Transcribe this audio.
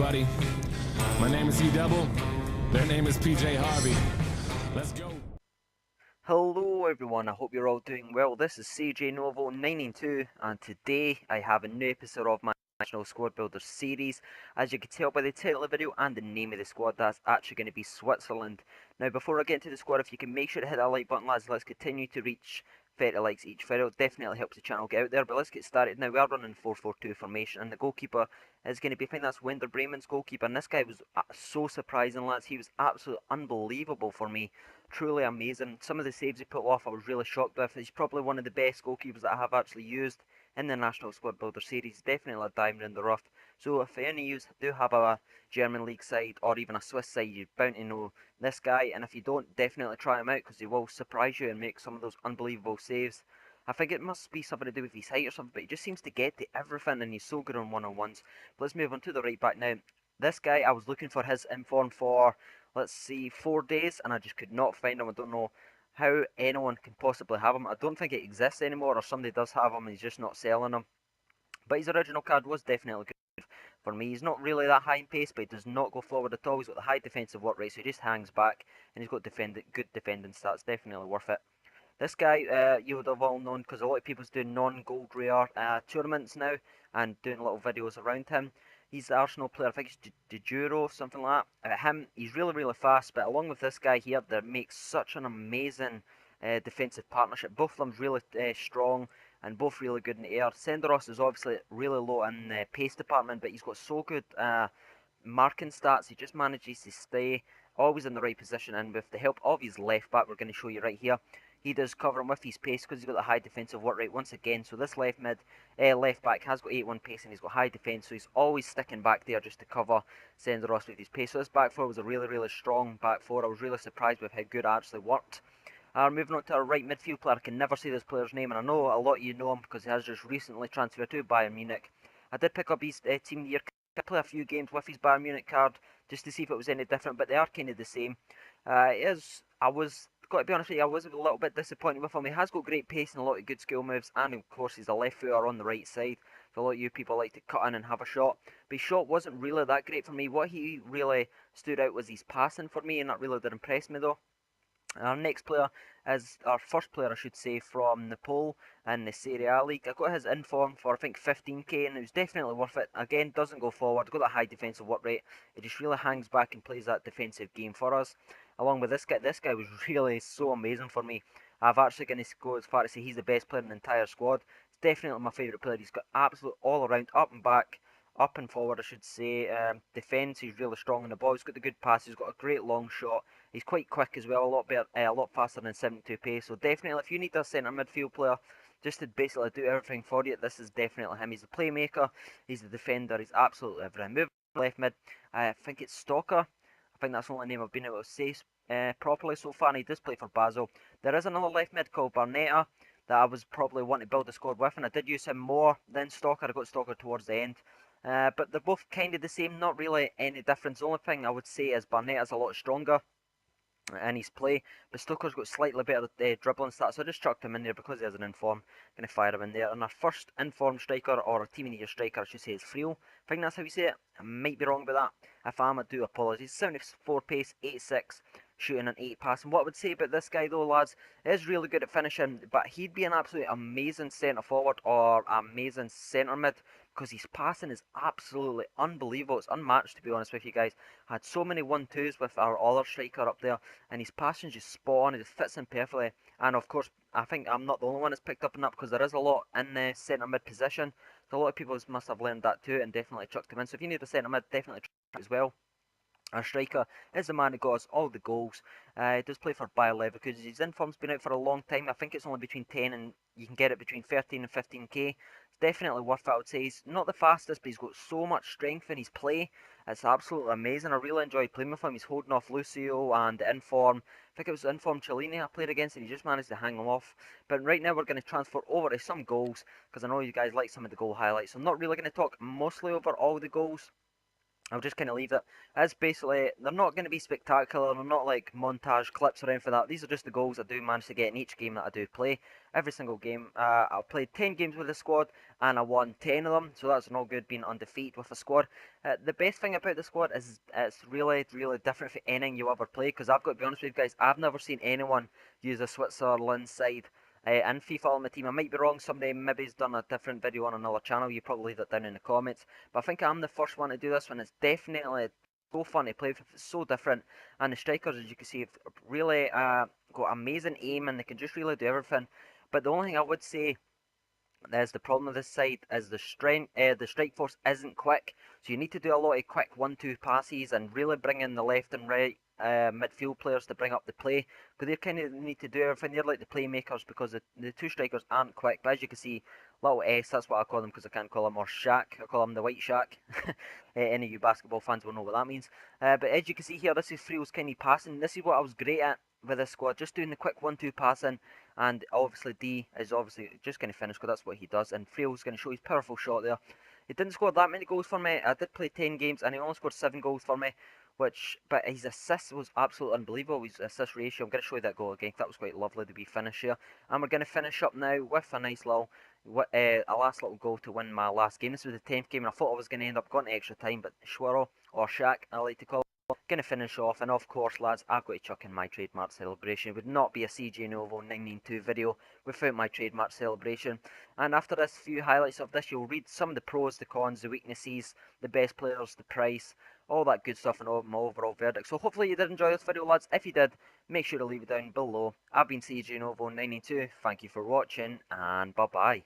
everybody. My name is E-Double. Their name is PJ Harvey. Let's go. Hello everyone, I hope you're all doing well. This is CJ Novo 992 and today I have a new episode of my National Squad Builders series. As you can tell by the title of the video and the name of the squad, that's actually going to be Switzerland. Now before I get into the squad, if you can make sure to hit that like button, lads, let's continue to reach 30 likes each video. It definitely helps the channel get out there, but let's get started now. We are running 4-4-2 formation and the goalkeeper is going to be, I think that's Werder Bremen's goalkeeper, and this guy was so surprising, lads. He was absolutely unbelievable for me. Truly amazing. Some of the saves he put off I was really shocked with. He's probably one of the best goalkeepers that I have actually used in the National Squad Builder series. Definitely a diamond in the rough. So if any of you do have a German league side or even a Swiss side, you're bound to know this guy, and if you don't, definitely try him out because he will surprise you and make some of those unbelievable saves. I think it must be something to do with his height or something, but he just seems to get to everything and he's so good on one-on-ones. But let's move on to the right back now. This guy, I was looking for his inform for, let's see, 4 days, and I just could not find him. I don't know how anyone can possibly have him. I don't think it exists anymore, or somebody does have him and he's just not selling him. But his original card was definitely good for me. He's not really that high in pace, but he does not go forward at all. He's got the high defensive work rate, so he just hangs back, and he's got good defending stats. Definitely worth it. This guy, you would have all known because a lot of people's doing non-gold rare tournaments now and doing little videos around him. He's the Arsenal player, I think it's Dejuro, something like that. He's really, really fast, but along with this guy here, that makes such an amazing defensive partnership. Both of them really strong and both really good in the air. Senderos is obviously really low in the pace department, but he's got so good marking stats. He just manages to stay always in the right position, and with the help of his left back, we're going to show you right here, he does cover him with his pace because he's got the high defensive work rate once again. So this left back has got 81 pace and he's got high defence, so he's always sticking back there just to cover Senderos with his pace. So this back four was a really, really strong back four. I was really surprised with how good it actually worked. Moving on to our right midfield player, I can never say this player's name, and I know a lot of you know him because he has just recently transferred to Bayern Munich. I did pick up his team of the year. I play a few games with his Bayern Munich card just to see if it was any different, but they are kind of the same. Got to be honest with you, I was a little bit disappointed with him. He has got great pace and a lot of good skill moves, and of course he's a left footer on the right side, so a lot of you people like to cut in and have a shot. But his shot wasn't really that great for me. What he really stood out was his passing for me, and that really did impress me though. Our next player is our first player, I should say, from Nepal in the Serie A league. I got his inform for I think 15k, and it was definitely worth it. Again, doesn't go forward, got that high defensive work rate. It just really hangs back and plays that defensive game for us. Along with this guy was really so amazing for me. I've actually going to go as far as to say he's the best player in the entire squad. It's definitely my favourite player. He's got absolute all around, up and back, up and forward, I should say. Defence, he's really strong on the ball. He's got the good pass. He's got a great long shot. He's quite quick as well, a lot better, a lot faster than 72 pace. So definitely, if you need a centre midfield player just to basically do everything for you, this is definitely him. He's the playmaker. He's the defender. He's absolutely everything. Moving left mid, I think it's Stalker. I think that's the only name I've been able to say properly so far, and he does play for Basel. There is another left mid called Barnetta that I was probably wanting to build a squad with, and I did use him more than Stalker. I got Stalker towards the end. But they're both kind of the same, not really any difference. The only thing I would say is Barnetta's a lot stronger in his play, but Stoker's got slightly better dribbling stats, so I just chucked him in there because he has an inform. Going to fire him in there. And our first informed striker, or a team of the year striker, I should say, is FREI. I think that's how you say it. I might be wrong about that. If I am, I do apologise. 74 pace, 86 shooting, and 8 passing. What I would say about this guy, though, lads, is really good at finishing, but he'd be an absolutely amazing centre forward or amazing centre mid, because his passing is absolutely unbelievable. It's unmatched, to be honest with you guys. I had so many 1-2s with our other striker up there, and his passing just spot on. It just fits in perfectly. And of course, I think I'm not the only one that's picked up on that, because there is a lot in the centre mid position. So a lot of people must have learned that too and definitely chucked him in. So if you need a centre mid, definitely chuck it as well. Our striker is the man who got us all the goals. He does play for Bayer Leverkusen. His inform's been out for a long time. I think it's only between 10 and you can get it between 13 and 15k. It's definitely worth it, I would say. He's not the fastest, but he's got so much strength in his play. It's absolutely amazing. I really enjoyed playing with him. He's holding off Lucio and the inform. I think it was the inform Cellini I played against, and he just managed to hang him off. But right now we're going to transfer over to some goals, because I know you guys like some of the goal highlights. So I'm not really going to talk mostly over all the goals. I'll just kind of leave it as basically they're not going to be spectacular. They're not like montage clips or anything like that. These are just the goals I do manage to get in each game that I do play. Every single game, I've played 10 games with the squad and I won 10 of them, so that's not good being undefeated with a squad. The best thing about the squad is it's really, really different for anything you ever play. Because I've got to be honest with you guys, I've never seen anyone use a Switzerland side and FIFA on my team. I might be wrong, somebody maybe's done a different video on another channel, you probably leave it down in the comments. But I think I'm the first one to do this one. It's definitely so fun to play with, it's so different. And the strikers, as you can see, have really got amazing aim and they can just really do everything. But the only thing I would say there's the problem with this side is the strike force isn't quick, so you need to do a lot of quick 1-2 passes and really bring in the left and right midfield players to bring up the play, because they kind of need to do everything. They're like the playmakers because the two strikers aren't quick. But as you can see, little S, that's what I call them because I can't call him or Shaq. I call him the White Shaq. Any of you basketball fans will know what that means. But as you can see here, this is Freo's kind of passing. This is what I was great at with this squad, just doing the quick 1-2 passing. And obviously D is obviously just going to finish because that's what he does. And Freo's going to show his powerful shot there. He didn't score that many goals for me. I did play 10 games and he only scored 7 goals for me. But his assist was absolutely unbelievable. His assist ratio. I'm going to show you that goal again. That was quite lovely to be finished here. And we're going to finish up now with a nice little, a last little goal to win my last game. This was the 10th game and I thought I was going to end up going to extra time. But Schwirl, or Shaq, I like to call him, gonna finish off, and of course lads, I've got to chuck in my trademark celebration. It would not be a CJ Novo 992 video without my trademark celebration. And after this few highlights of this, you'll read some of the pros, the cons, the weaknesses, the best players, the price, all that good stuff, and all my overall verdict. So hopefully you did enjoy this video lads. If you did, make sure to leave it down below. I've been CJ Novo 992, thank you for watching, and bye bye.